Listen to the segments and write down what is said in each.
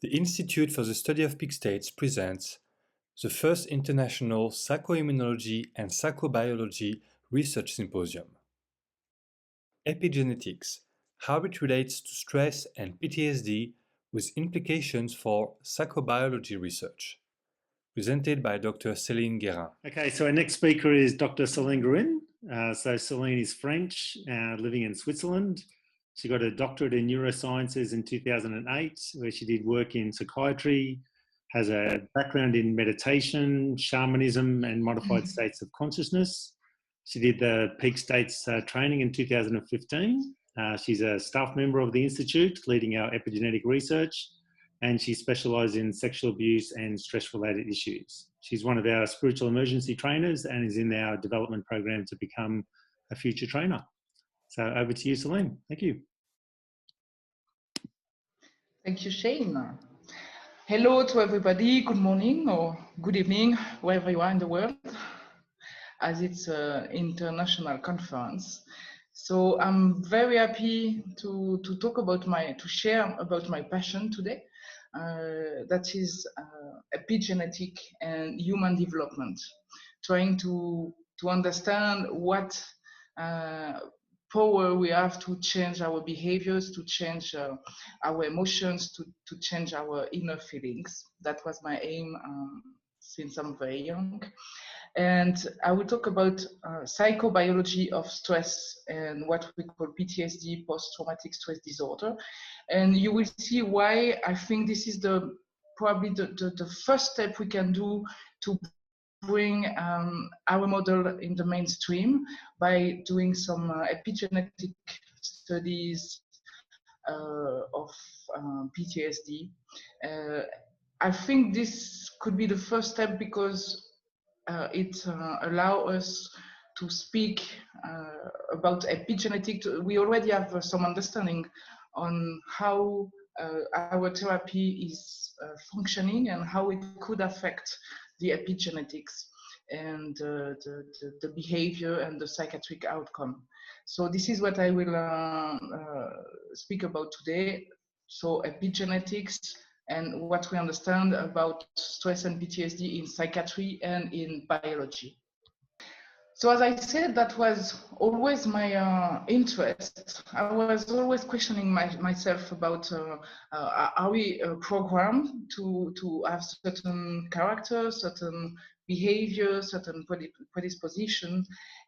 The Institute for the Study of Peak States presents the first international Psycho-immunology and Psychobiology Research Symposium. Epigenetics, how it relates to stress and PTSD with implications for psychobiology research. Presented by Dr. Céline Guérin. Okay, so our next speaker is Dr. Céline Guérin. So Céline is French, living in Switzerland. She got a doctorate in neurosciences in 2008, where she did work in psychiatry, has a background in meditation, shamanism, and modified states of consciousness. She did the Peak States training in 2015. She's a staff member of the Institute, leading our epigenetic research, and she specialises in sexual abuse and stress-related issues. She's one of our spiritual emergency trainers and is in our development program to become a future trainer. So over to you, Céline. Thank you. Thank you, Shane. Hello to everybody. Good morning or good evening, wherever you are in the world, as it's an international conference. So I'm very happy to talk about to share about my passion today. That is epigenetic and human development, trying to understand what power we have to change our behaviors, to change our emotions, to change our inner feelings. That was my aim since I'm very young. And I will talk about psychobiology of stress and what we call PTSD, post-traumatic stress disorder. And you will see why I think this is probably the first step we can do to bring our model in the mainstream by doing some epigenetic studies of PTSD. I think this could be the first step because it allows us to speak about epigenetic. We already have some understanding on how our therapy is functioning and how it could affect the epigenetics and the behavior and the psychiatric outcome. So this is what I will speak about today. So epigenetics and what we understand about stress and PTSD in psychiatry and in biology. So as I said, that was always my interest. I was always questioning myself about are we programmed to have certain characters, certain behaviors, certain predisposition.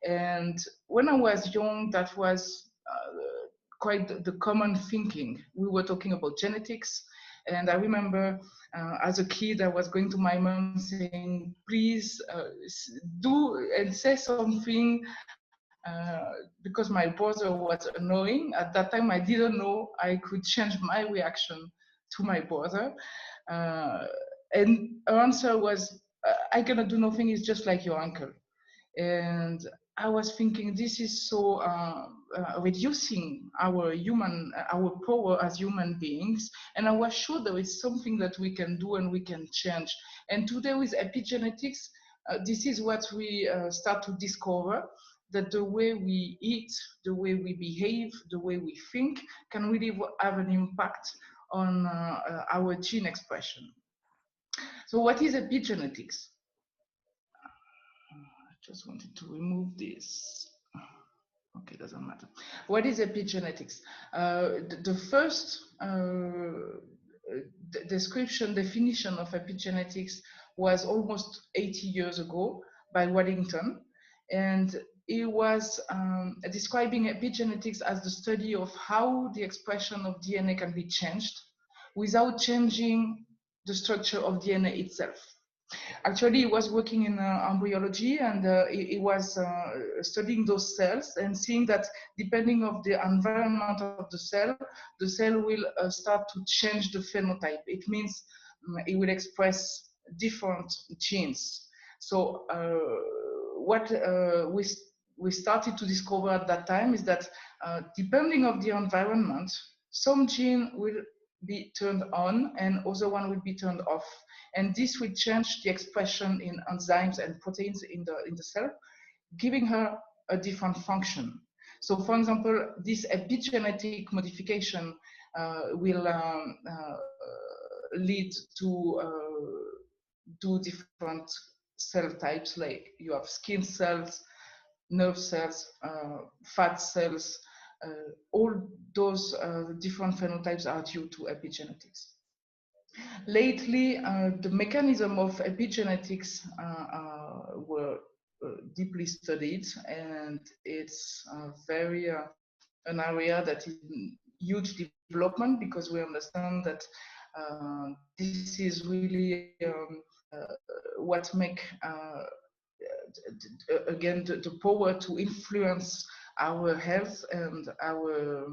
And when I was young, that was quite the common thinking. We were talking about genetics. And I remember as a kid, I was going to my mom saying, please do and say something because my brother was annoying. At that time, I didn't know I could change my reaction to my brother. And her answer was, I cannot do nothing, it's just like your uncle. And I was thinking, this is so reducing our power as human beings. And I was sure there is something that we can do and we can change. And today with epigenetics, this is what we start to discover, that the way we eat, the way we behave, the way we think can really have an impact on our gene expression. So what is epigenetics? Just wanted to remove this. Okay, doesn't matter. What is epigenetics? The first definition of epigenetics was almost 80 years ago by Waddington, and it was describing epigenetics as the study of how the expression of DNA can be changed without changing the structure of DNA itself. Actually, he was working in embryology, and he was studying those cells and seeing that depending on the environment of the cell will start to change the phenotype. It means it will express different genes. So what we started to discover at that time is that depending on the environment, some gene will be turned on and other one will be turned off. And this will change the expression in enzymes and proteins in the cell, giving her a different function. So for example, this epigenetic modification will lead to do different cell types, like you have skin cells, nerve cells, fat cells. All those different phenotypes are due to epigenetics. Lately, the mechanism of epigenetics were deeply studied, and it's very an area that is in huge development, because we understand that this is really what make again the power to influence our health and our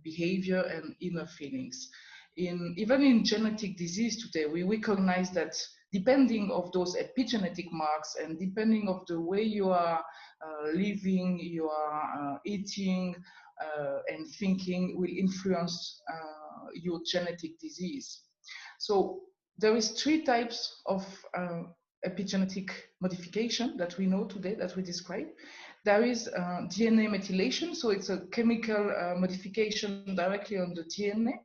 behavior and inner feelings. Even in genetic disease today, we recognize that depending of those epigenetic marks and depending of the way you are living, you are eating and thinking will influence your genetic disease. So there is 3 types of epigenetic modification that we know today, that we describe. There is DNA methylation, so it's a chemical modification directly on the DNA.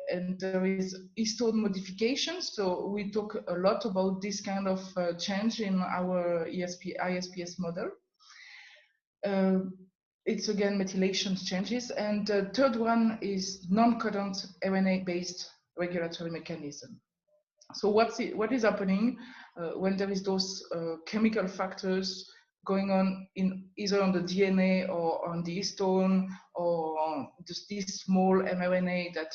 And there is histone modification, so we talk a lot about this kind of change in our ISPS model. It's again methylation changes, and the third one is non-codant RNA-based regulatory mechanism. So what is happening when there is those chemical factors going on in either on the DNA or on the histone or just this small mRNA that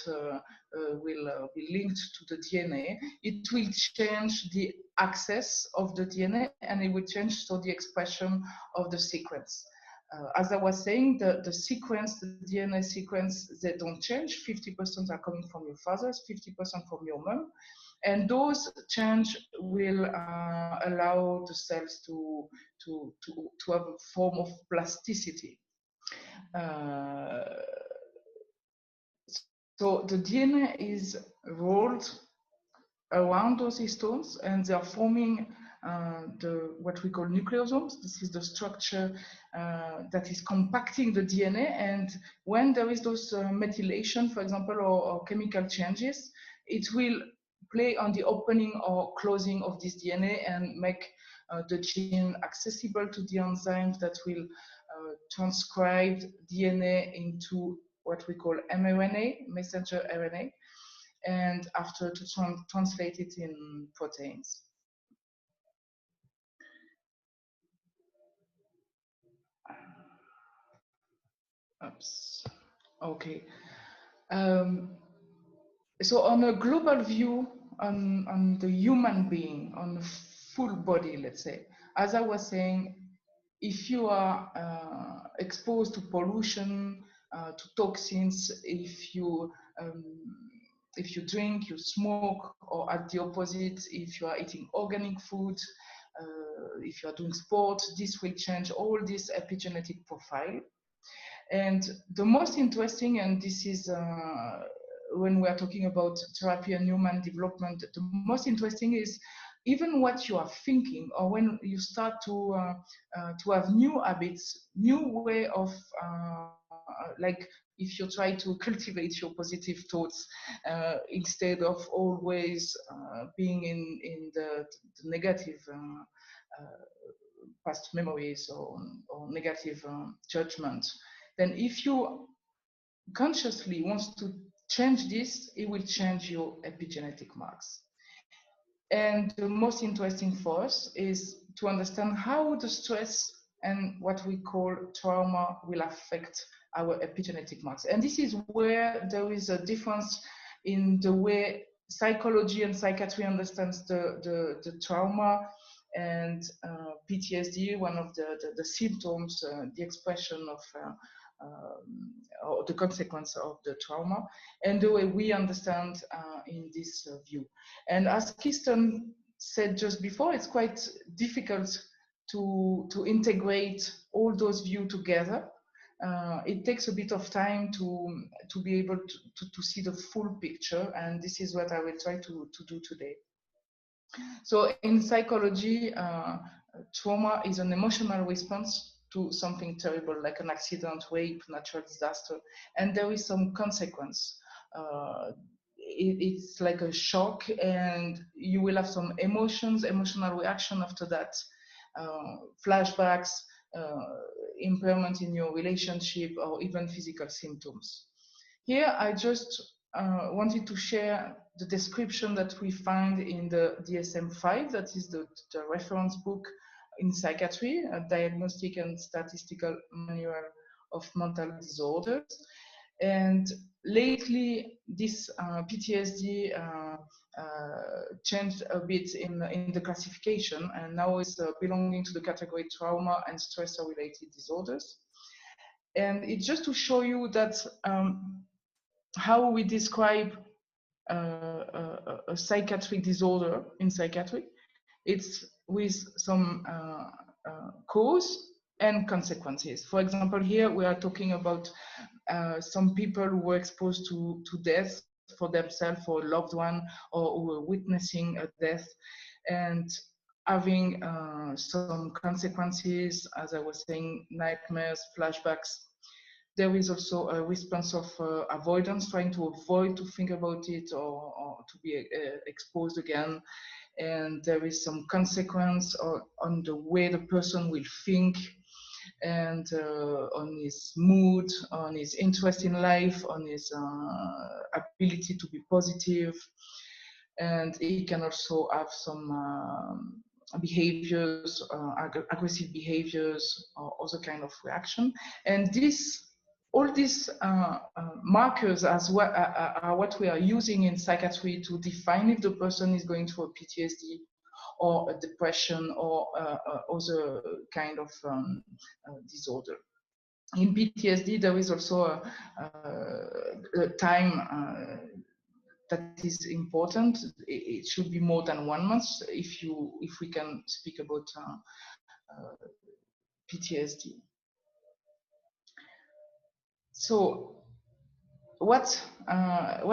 will be linked to the DNA, it will change the access of the DNA, and it will change so the expression of the sequence. As I was saying, the sequence, the DNA sequence, they don't change. 50% are coming from your fathers, 50% from your mom. And those change will allow the cells to have a form of plasticity. So the DNA is rolled around those histones, and they are forming what we call nucleosomes. This is the structure that is compacting the DNA, and when there is those methylation, for example, or chemical changes, it will play on the opening or closing of this DNA and make the gene accessible to the enzymes that will transcribe DNA into what we call mRNA, messenger RNA, and after to translate it in proteins. Oops. Okay. So on a global view, on the human being, on the full body, let's say, as I was saying, if you are exposed to pollution, to toxins, if you drink, you smoke, or at the opposite, if you are eating organic food, if you are doing sport, this will change all this epigenetic profile. And the most interesting, and this is when we are talking about therapy and human development, the most interesting is even what you are thinking, or when you start to have new habits, new way of like if you try to cultivate your positive thoughts instead of always being in the negative past memories or negative judgment, then if you consciously want to change this, it will change your epigenetic marks. And the most interesting for us is to understand how the stress and what we call trauma will affect our epigenetic marks. And this is where there is a difference in the way psychology and psychiatry understands the trauma and PTSD, one of the symptoms, the expression of or the consequence of the trauma, and the way we understand in this view. And as Kirsten said just before, it's quite difficult to integrate all those views together. It takes a bit of time to be able to see the full picture, and this is what I will try to do today. So in psychology, trauma is an emotional response to something terrible, like an accident, rape, natural disaster, and there is some consequence. it's like a shock, and you will have some emotional reaction after that, flashbacks, impairment in your relationship, or even physical symptoms. Here, I just wanted to share the description that we find in the DSM-5, that is the reference book in psychiatry, a diagnostic and statistical manual of mental disorders. And lately, this PTSD changed a bit in the classification, and now it's belonging to the category trauma and stressor-related disorders. And it's just to show you that how we describe a psychiatric disorder in psychiatry. It's with some cause and consequences. For example, here we are talking about some people who were exposed to death for themselves, for a loved one, or who were witnessing a death and having some consequences, as I was saying, nightmares, flashbacks. There is also a response of avoidance, trying to avoid to think about it or to be exposed again. And there is some consequence on the way the person will think, and on his mood, on his interest in life, on his ability to be positive. And he can also have some behaviors, aggressive behaviors, or other kind of reaction. And all these markers are what we are using in psychiatry to define if the person is going through a PTSD or a depression or other kind of disorder. In PTSD, there is also a time that is important. It should be more than 1 month if we can speak about PTSD. So, what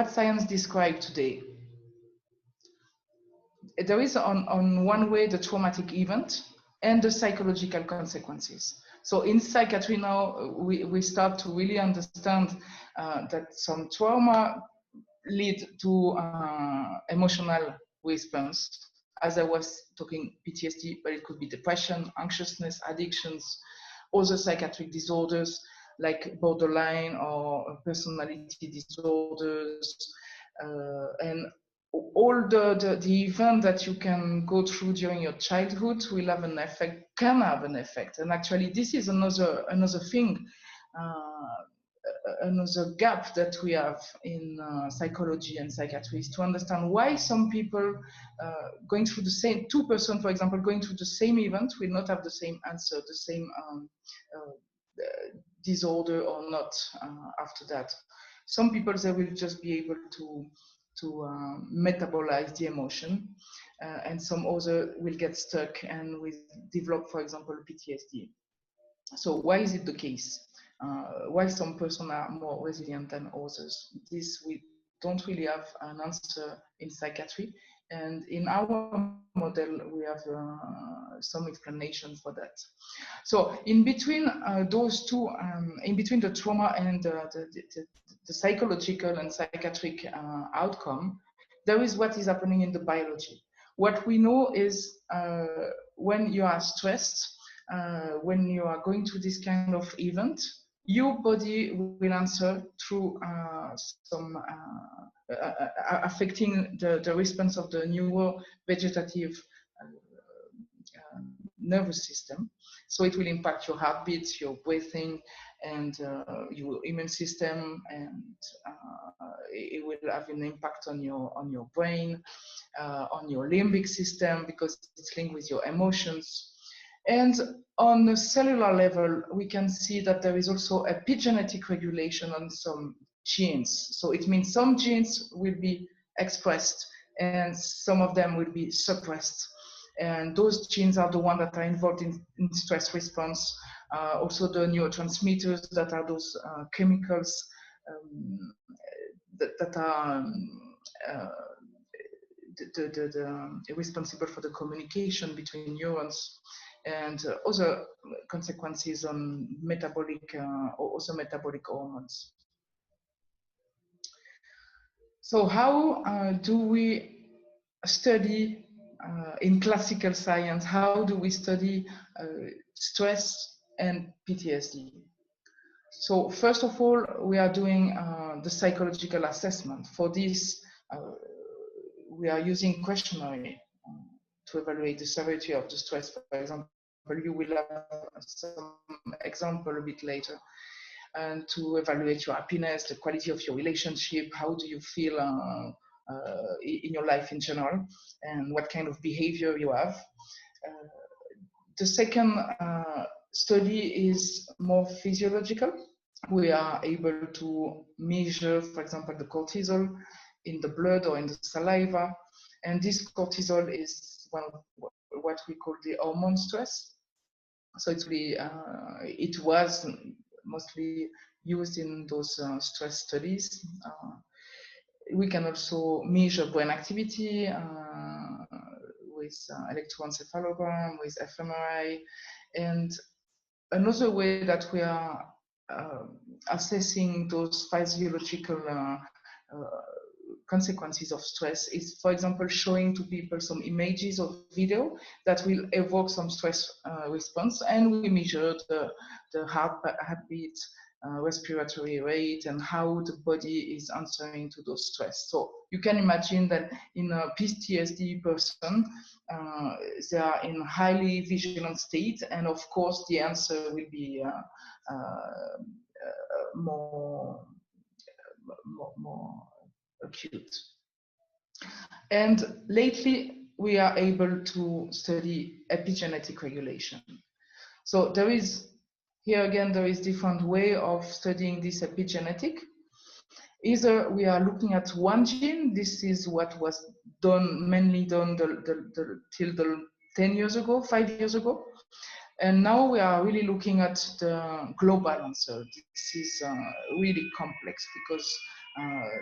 science describes today? There is on one way the traumatic event and the psychological consequences. So in psychiatry now, we start to really understand that some trauma lead to emotional response. As I was talking PTSD, but it could be depression, anxiousness, addictions, other psychiatric disorders like borderline or personality disorders, and all the event that you can go through during your childhood will have an effect, can have an effect. And actually, this is another thing, another gap that we have in psychology and psychiatry, is to understand why some people going through the same, 2%, for example, going through the same event will not have the same answer, the same disorder or not after that. Some people, they will just be able to metabolize the emotion, and some other will get stuck and will develop, for example, PTSD. So why is it the case? Why some persons are more resilient than others? This we don't really have an answer in psychiatry, and in our model we have some explanation for that. So in between those two, in between the trauma and the psychological and psychiatric outcome, there is what is happening in the biology. What we know is when you are stressed, when you are going through this kind of event, your body will answer through some affecting the response of the neurovegetative nervous system. So it will impact your heartbeat, your breathing, and your immune system, and it will have an impact on your brain, on your limbic system, because it's linked with your emotions. And on the cellular level, we can see that there is also epigenetic regulation on some genes. So it means some genes will be expressed and some of them will be suppressed. And those genes are the ones that are involved in stress response. Also the neurotransmitters, that are those chemicals that are responsible for the communication between neurons, and other consequences on metabolic or also metabolic hormones. So how do we study in classical science? How do we study stress and PTSD? So first of all, we are doing the psychological assessment. For this, we are using questionnaire to evaluate the severity of the stress. For example, you will have some example a bit later. And to evaluate your happiness, the quality of your relationship, how do you feel in your life in general, and what kind of behavior you have. The second study is more physiological. We are able to measure, for example, the cortisol in the blood or in the saliva. And this cortisol is one of what we call the hormone stress. So it's really, it was mostly used in those stress studies. We can also measure brain activity with electroencephalogram, with fMRI. And another way that we are assessing those physiological consequences of stress is, for example, showing to people some images or video that will evoke some stress response, and we measure the heartbeat, respiratory rate, and how the body is answering to those stress. So you can imagine that in a PTSD person, they are in highly vigilant state, and of course the answer will be more acute. And lately, we are able to study epigenetic regulation. So there is, here again, there is different way of studying this epigenetic. Either we are looking at one gene, this is what was done, mainly done till 10 years ago, 5 years ago. And now we are really looking at the global answer. This is really complex because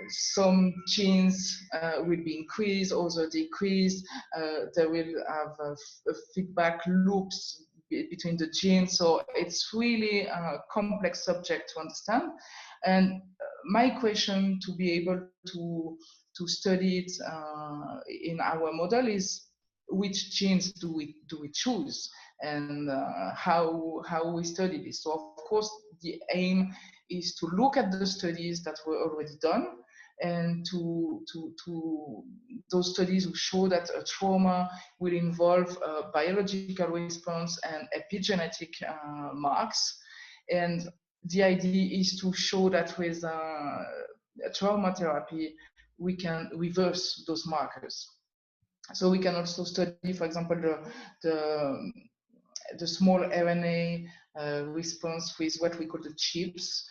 some genes will be increased, others decreased. There will have feedback loops between the genes. So it's really a complex subject to understand. And my question to be able to study it in our model is, which genes do we choose, and how we study this. So of course the aim is to look at the studies that were already done, and to those studies who show that a trauma will involve a biological response and epigenetic marks. And the idea is to show that with trauma therapy we can reverse those markers. So we can also study, for example, the small RNA response with what we call the chips,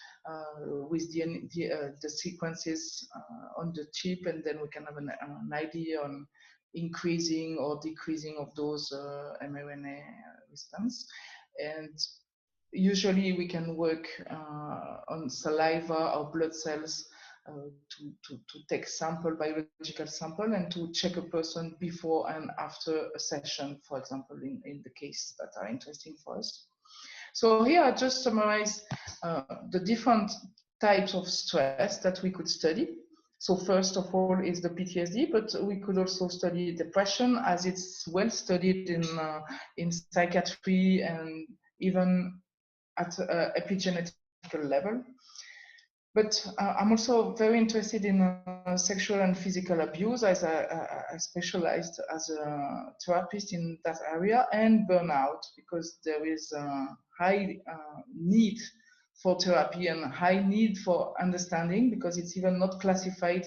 with the sequences on the chip, and then we can have an idea on increasing or decreasing of those mRNA response. And usually we can work on saliva or blood cells to take biological sample, and to check a person before and after a session, for example, in the case that are interesting for us. So here I just summarize the different types of stress that we could study. So first of all is the PTSD, but we could also study depression, as it's well studied in psychiatry and even at epigenetical level. But I'm also very interested in sexual and physical abuse, as I specialized as a therapist in that area, and burnout, because there is a high need for therapy and high need for understanding, because it's even not classified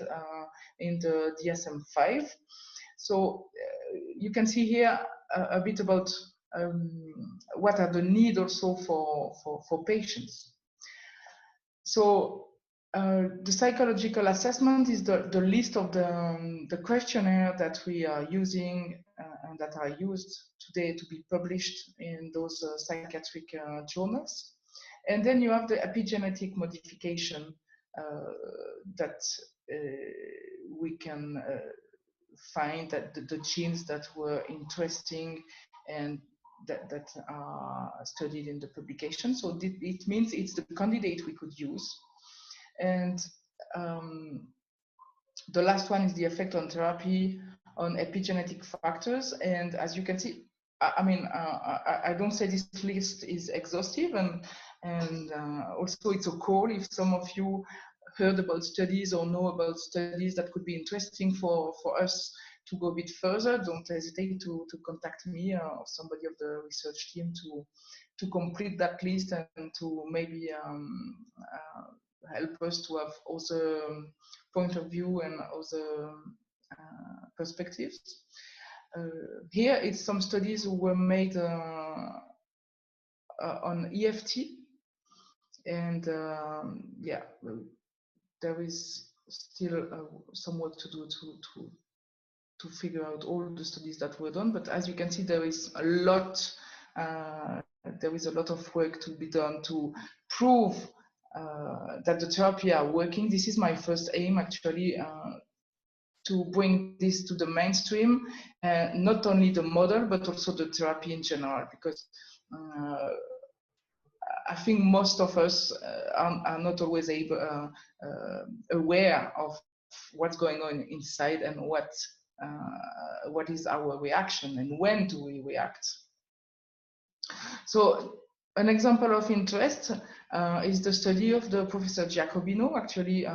in the DSM-5. So you can see here a bit about what are the needs also for patients. So the psychological assessment is the list of the questionnaire that we are using and that are used today to be published in those psychiatric journals. And then you have the epigenetic modification that we can find that the genes that were interesting and that are studied in the publication. So it means it's the candidate we could use. And The last one is the effect on therapy on epigenetic factors. And as you can see, I don't say this list is exhaustive, and also it's a call if some of you heard about studies or know about studies that could be interesting for us to go a bit further, don't hesitate to contact me or somebody of the research team to complete that list and to maybe help us to have other point of view and other perspectives. Here it's some studies were made on EFT, and yeah, there is still some work to do to figure out all the studies that were done. But as you can see, there is a lot of work to be done to prove that the therapy are working. This is my first aim, actually, to bring this to the mainstream, not only the model, but also the therapy in general, because I think most of us are not always aware of what's going on inside and what is our reaction and when do we react. So an example of interest is the study of the Professor Giacobino. Actually,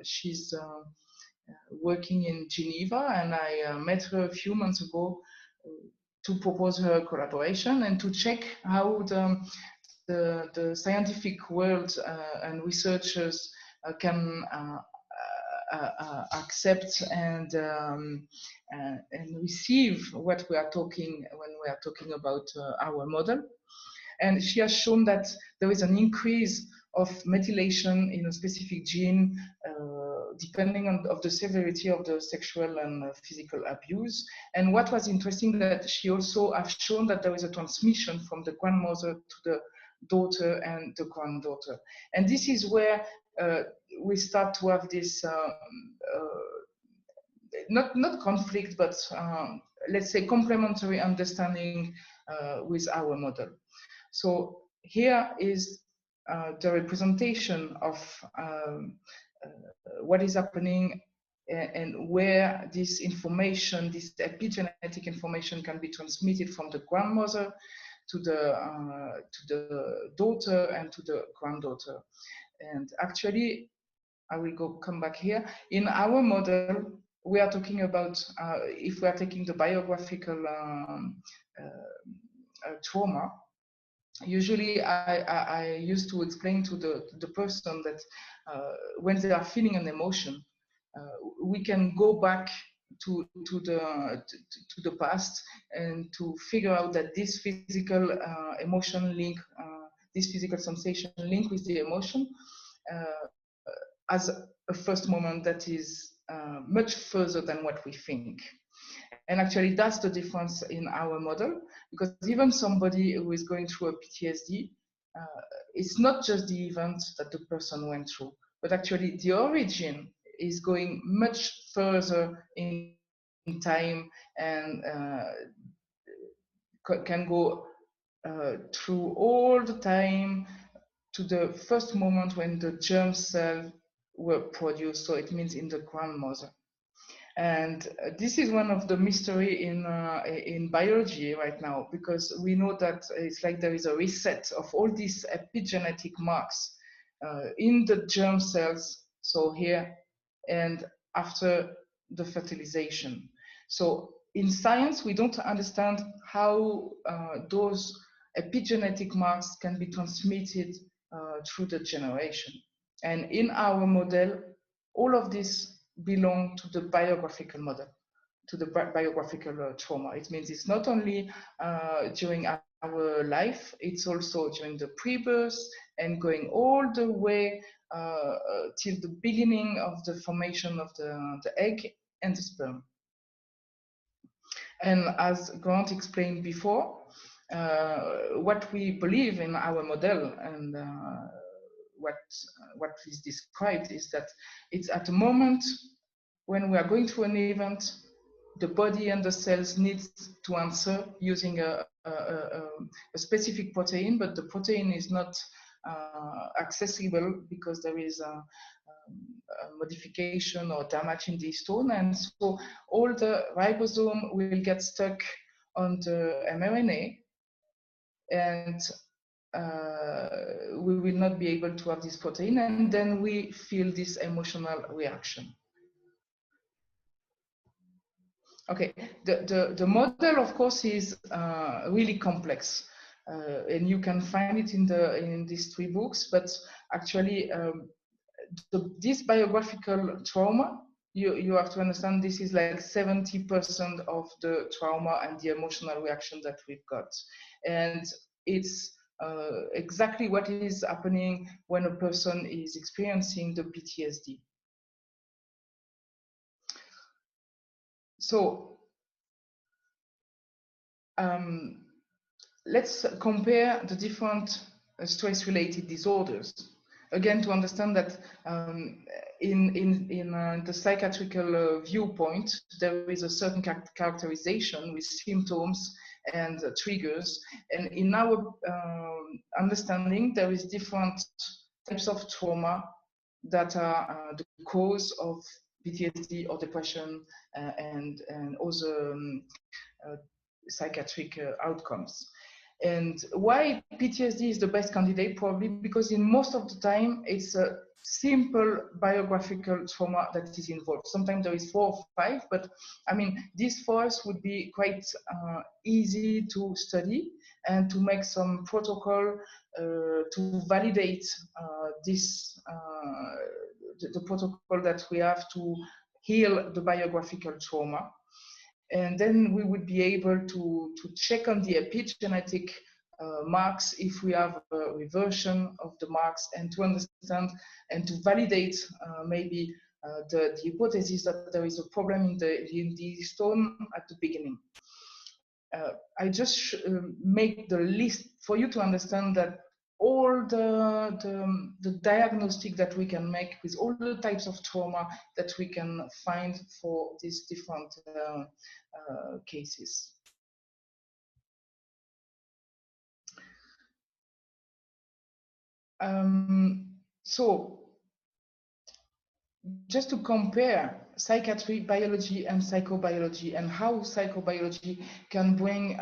she's working in Geneva, and I met her a few months ago to propose her collaboration and to check how the scientific world and researchers can accept and receive what we are talking when we are talking about our model. And she has shown that there is an increase of methylation in a specific gene depending on the severity of the sexual and physical abuse. And what was interesting, that she also has shown that there is a transmission from the grandmother to the daughter and the granddaughter. And this is where we start to have this not conflict, but let's say complementary understanding with our model. So here is the representation of what is happening and where this information, this epigenetic information, can be transmitted from the grandmother to the daughter and to the granddaughter. And actually, I will come back here. In our model, we are talking about, if we are taking the biographical trauma, usually I used to explain to the person that when they are feeling an emotion, we can go back to the past and to figure out that this physical emotion link, this physical sensation link with the emotion as a first moment that is much further than what we think. And actually, that's the difference in our model, because even somebody who is going through a PTSD, it's not just the event that the person went through, but actually the origin is going much further in time and can go through all the time to the first moment when the germ cells were produced. So it means in the grandmother. And this is one of the mystery in biology right now, because we know that it's like there is a reset of all these epigenetic marks in the germ cells, so here, and after the fertilization. So in science, we don't understand how those epigenetic marks can be transmitted through the generation. And in our model, all of this belong to the biographical model, to the biographical trauma. It means it's not only during our life, it's also during the pre-birth and going all the way till the beginning of the formation of the egg and the sperm. And as Grant explained before, what we believe in our model and what is described is that it's at the moment when we are going through an event, the body and the cells need to answer using a specific protein, but the protein is not accessible because there is modification or damage in the histone, and so all the ribosome will get stuck on the mRNA, and we will not be able to have this protein, and then we feel this emotional reaction. Okay, the model, of course, is really complex, and you can find it in these 3 books. But actually, this biographical trauma, you have to understand, this is like 70% of the trauma and the emotional reaction that we've got, and it's exactly what is happening when a person is experiencing the PTSD. So let's compare the different stress-related disorders. Again, to understand that in the psychiatrical viewpoint, there is a certain characterization with symptoms and triggers. And in our understanding, there is different types of trauma that are the cause of PTSD or depression and other psychiatric outcomes. And why PTSD is the best candidate? Probably because in most of the time it's a simple biographical trauma that is involved. Sometimes there is 4 or 5, but I mean, this for us would be quite easy to study and to make some protocol to validate this the protocol that we have to heal the biographical trauma. And then we would be able to check on the epigenetic marks if we have a reversion of the marks, and to understand and to validate maybe the hypothesis that there is a problem in the histone at the beginning. I just make the list for you to understand that all the diagnostic that we can make with all the types of trauma that we can find for these different cases. So just to compare psychiatry, biology, and psychobiology, and how psychobiology can bring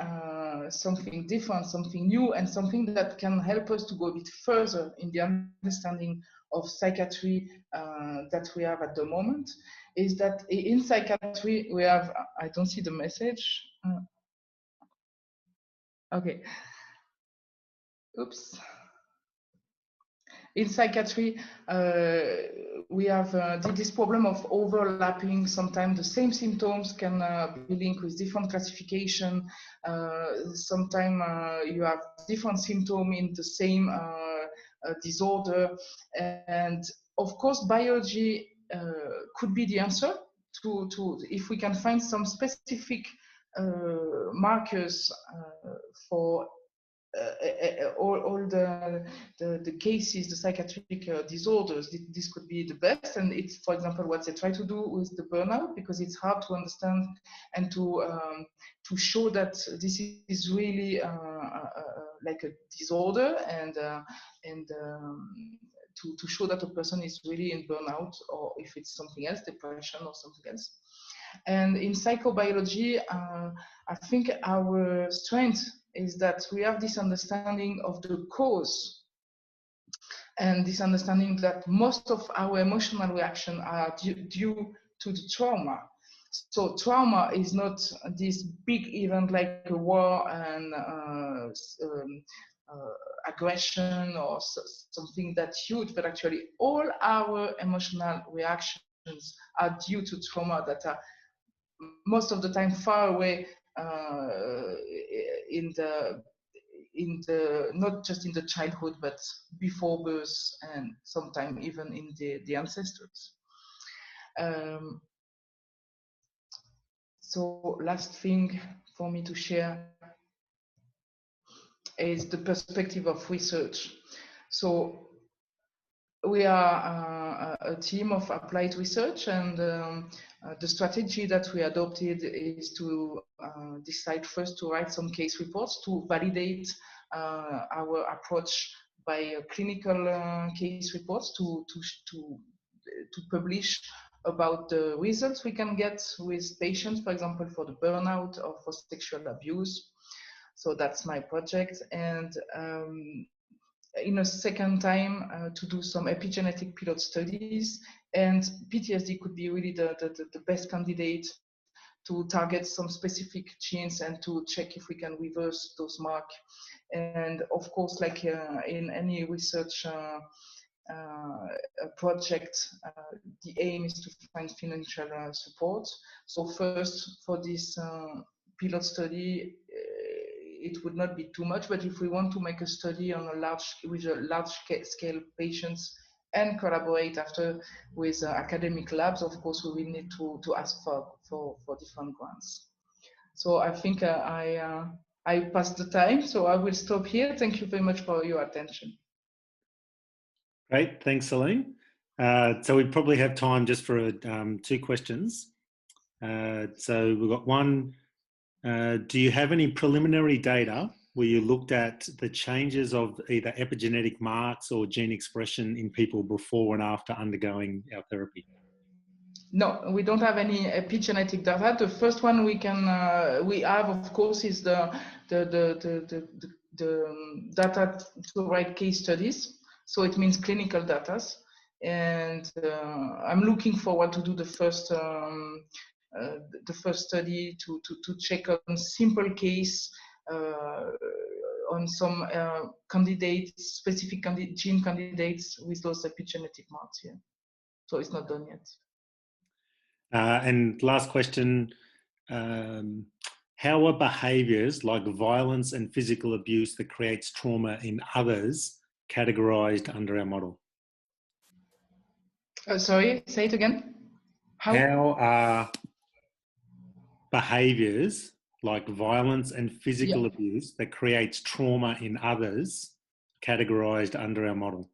something different, something new, and something that can help us to go a bit further in the understanding of psychiatry that we have at the moment, is that in psychiatry we have, I don't see the message. Okay. Oops. In psychiatry, we have this problem of overlapping. Sometimes the same symptoms can be linked with different classification. Sometimes you have different symptoms in the same disorder. And of course, biology could be the answer to if we can find some specific markers for all the cases, the psychiatric disorders. This could be the best, and it's, for example, what they try to do with the burnout, because it's hard to understand and to show that this is really like a disorder, and to show that a person is really in burnout, or if it's something else, depression or something else. And in psychobiology, I think our strength is that we have this understanding of the cause, and this understanding that most of our emotional reactions are due to the trauma. So trauma is not this big event like a war and aggression or something that's huge, but actually all our emotional reactions are due to trauma that are most of the time far away in the not just in the childhood, but before birth, and sometimes even in the ancestors. So last thing for me to share is the perspective of research. So we are a team of applied research, and the strategy that we adopted is to decide first to write some case reports to validate our approach by clinical case reports to to publish about the results we can get with patients, for example, for the burnout or for sexual abuse. So that's my project. And in a second time, to do some epigenetic pilot studies. And PTSD could be really the best candidate to target some specific genes and to check if we can reverse those marks. And of course, like in any research project, the aim is to find financial support. So first, for this pilot study, it would not be too much, but if we want to make a study on with a large scale patients and collaborate after with academic labs, of course, we will need to ask for different grants. So I think I passed the time, so I will stop here. Thank you very much for your attention. Great, thanks, Céline. So we probably have time just for 2 questions. So we've got one. Do you have any preliminary data where you looked at the changes of either epigenetic marks or gene expression in people before and after undergoing our therapy? No, we don't have any epigenetic data. The first one we have, of course, is the data to write case studies. So it means clinical data, and I'm looking forward to do the first study to check on simple case on some candidates, specific gene candidates with those epigenetic marks here. So it's not done yet. And last question, how are behaviours like violence and physical abuse that creates trauma in others categorised under our model? Sorry, say it again. How are behaviours like violence and physical abuse that creates trauma in others categorised under our model?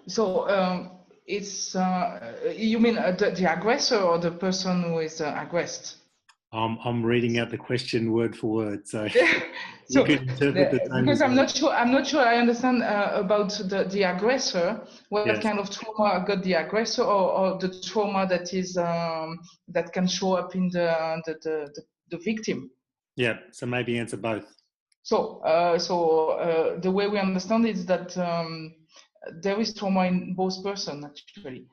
So it's you mean the aggressor or the person who is aggressed? I'm reading out the question word for word, so so you could interpret the time because I'm not sure I understand about the aggressor. What kind of trauma got the aggressor, or the trauma that is that can show up in the victim? Yeah, so maybe answer both. So the way we understand it is that there is trauma in both persons actually.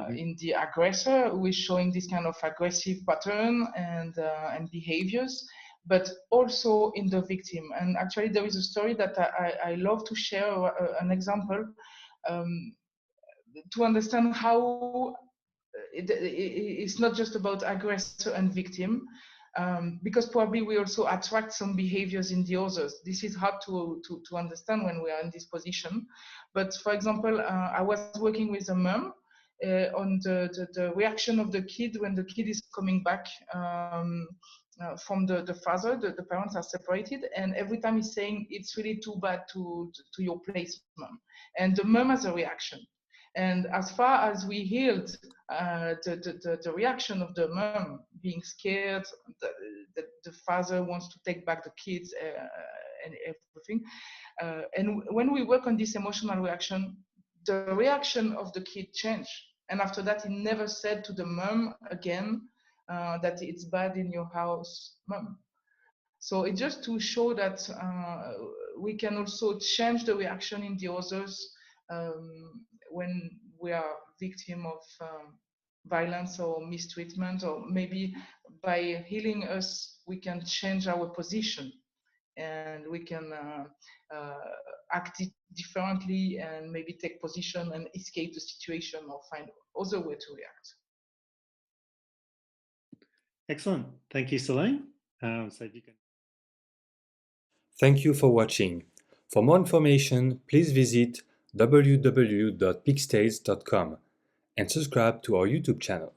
In the aggressor, who is showing this kind of aggressive pattern and behaviors, but also in the victim. And actually, there is a story that I love to share, an example, to understand how it's not just about aggressor and victim, because probably we also attract some behaviors in the others. This is hard to understand when we are in this position. But for example, I was working with a mom on the reaction of the kid when the kid is coming back from the father. The parents are separated, and every time he's saying, "It's really too bad to your place, mom," and the mom has a reaction. And as far as we healed the reaction of the mom being scared, the father wants to take back the kids and everything. And when we work on this emotional reaction, the reaction of the kid changed. And after that, he never said to the mom again that it's bad in your house, mom. So it's just to show that we can also change the reaction in the others when we are victim of violence or mistreatment, or maybe by healing us, we can change our position and we can act differently and maybe take position and escape the situation or find other way to react. Excellent. Thank you, Céline. So if you can... Thank you for watching. For more information, please visit www.pigstage.com and subscribe to our YouTube channel.